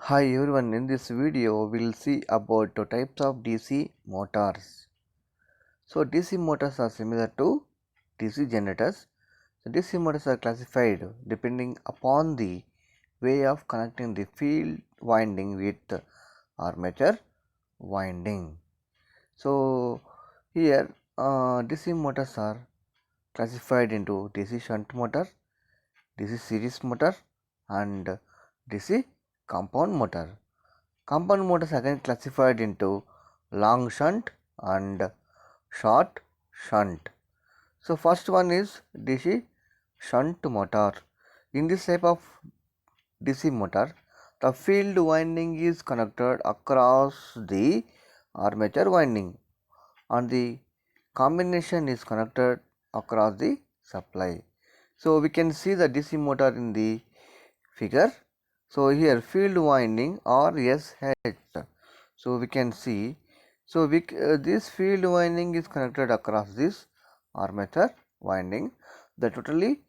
Hi everyone, in this video we'll see about the types of DC motors. So DC motors are similar to DC generators. So DC motors are classified depending upon the way of connecting the field winding with armature winding. So here DC motors are classified into DC shunt motor, DC series motor and DC compound motor. Compound motors again classified into long shunt and short shunt. So first one is DC shunt motor. In this type of DC motor, the field winding is connected across the armature winding and the combination is connected across the supply. So we can see the DC motor in the figure. So here field winding RSH. So we can see. So this field winding is connected across this armature winding, that totally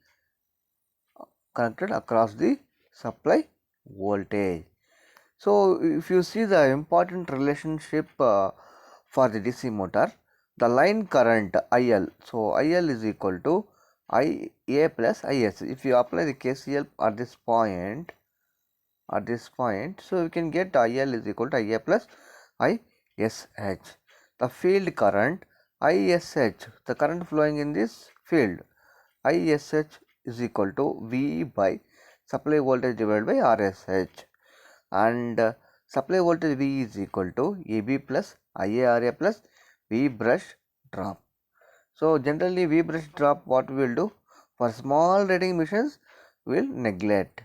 connected across the supply voltage. So if you see the important relationship for the DC motor, the line current IL. So IL is equal to IA plus IS. If you apply the KCL at this point, so we can get IL is equal to IA plus ISH. The field current ISH, the current flowing in this field, ISH is equal to V by supply voltage divided by RSH, and supply voltage V is equal to AB plus IARA plus V brush drop. So generally V brush drop, what we will do for small rating machines, we will neglect.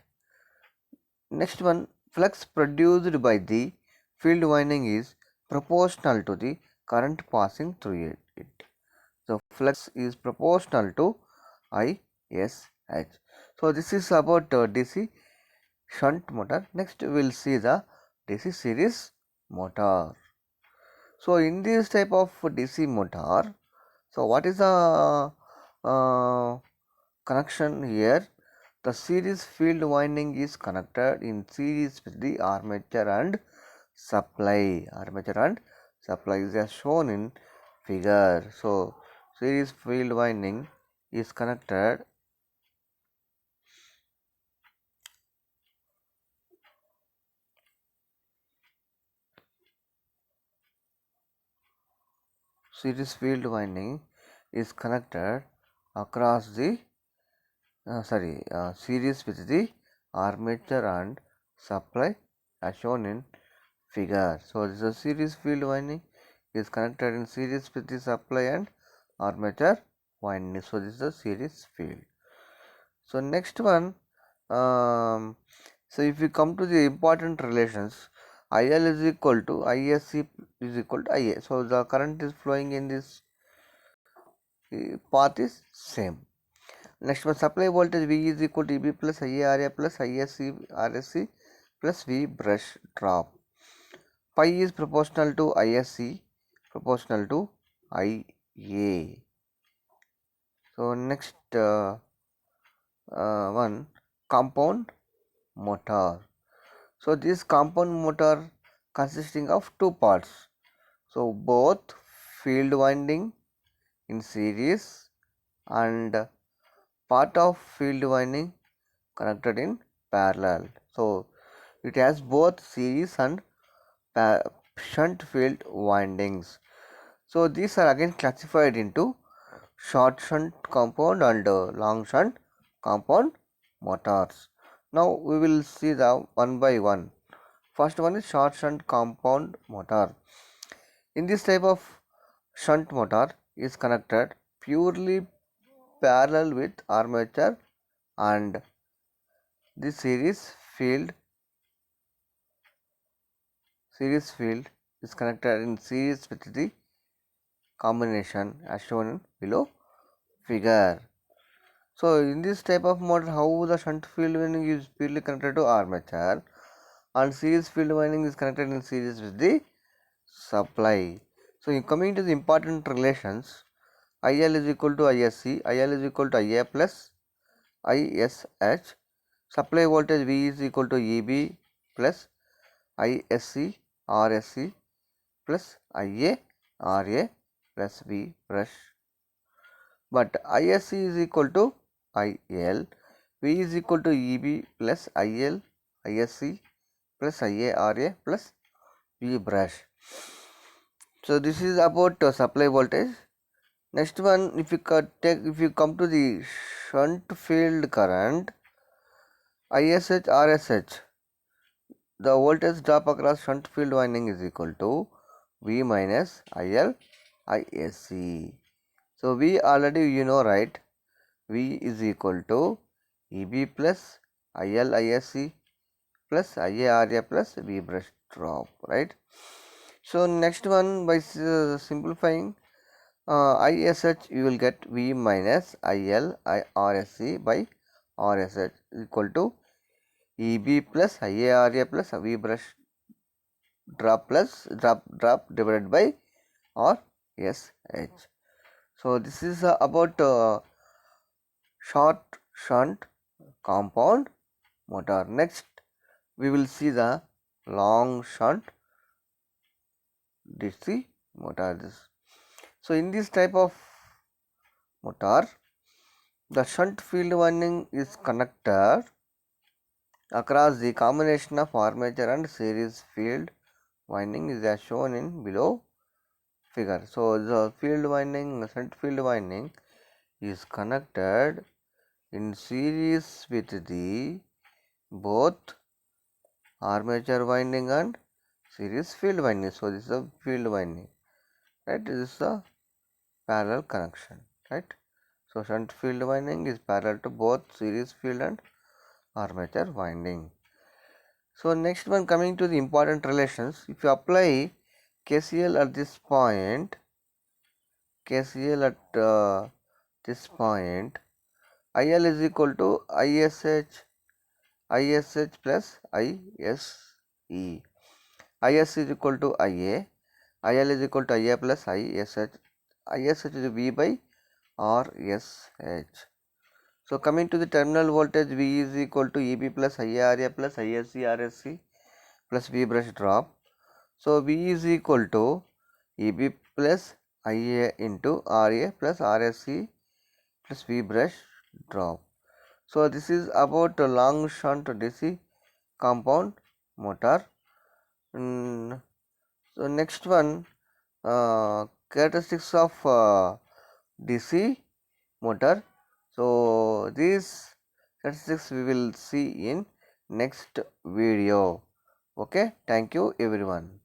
Next one, flux produced by the field winding is proportional to the current passing through it. So flux is proportional to ISH. So this is about DC shunt motor. Next we will see the DC series motor. So in this type of DC motor, so what is the connection here? The series field winding is connected in series with the armature and supply. Armature and supply is as shown in figure. So series field winding is connected series field winding is connected across the series with the armature and supply as shown in figure. So this is a series field winding is connected in series with the supply and armature winding. So this is a series field. So next one, so if we come to the important relations, IL is equal to ISC is equal to IA. So the current is flowing in this path is same. Next one, supply voltage V is equal to EB plus IARA plus ISC RSC plus V brush drop. Pi is proportional to ISC proportional to IA. So next one, compound motor. So this compound motor consisting of two parts. So both field winding in series and part of field winding connected in parallel. So it has both series and shunt field windings. So these are again classified into short shunt compound and long shunt compound motors. Now we will see the one by one. First one is short shunt compound motor. In this type of shunt motor is connected purely parallel with armature, and this field series field is connected in series with the combination as shown in below figure. So in this type of motor, how the shunt field winding is purely connected to armature and series field winding is connected in series with the supply. So in coming to the important relations, IL is equal to ISC, IL is equal to IA plus ISH, supply voltage V is equal to EB plus ISC RSC plus IA RA plus V brush. But ISC is equal to IL, V is equal to EB plus IL ISC plus IA RA plus V brush. So this is about supply voltage. Next one, if you come to the shunt field current, ISH RSH, the voltage drop across shunt field winding is equal to V minus IL ISC. So V already you know, right? V is equal to EB plus IL ISC plus IA RA plus V brush drop, right? So next one, by simplifying, ISH you will get V minus IL RSC by RSH equal to EB plus IARA plus V brush drop divided by RSH. So this is about short shunt compound motor. Next we will see the long shunt DC motor. So in this type of motor, the shunt field winding is connected across the combination of armature and series field winding is as shown in below figure. So the field winding, shunt field winding is connected in series with the both armature winding and series field winding. So this is a field winding, right? This is a parallel connection, right? So shunt field winding is parallel to both series field and armature winding. So next one, coming to the important relations, if you apply KCL at this point, IL is equal to ISH plus ISE. IS is equal to IA, IL is equal to IA plus ISH. ISH is V by RSH. So coming to the terminal voltage, V is equal to EB plus IARA plus ISC RSC plus V brush drop. So V is equal to EB plus IA into RA plus RSC plus V brush drop. So this is about a long shunt DC compound motor. So next one, characteristics of DC motor. So these characteristics we will see in next video. Okay, thank you everyone.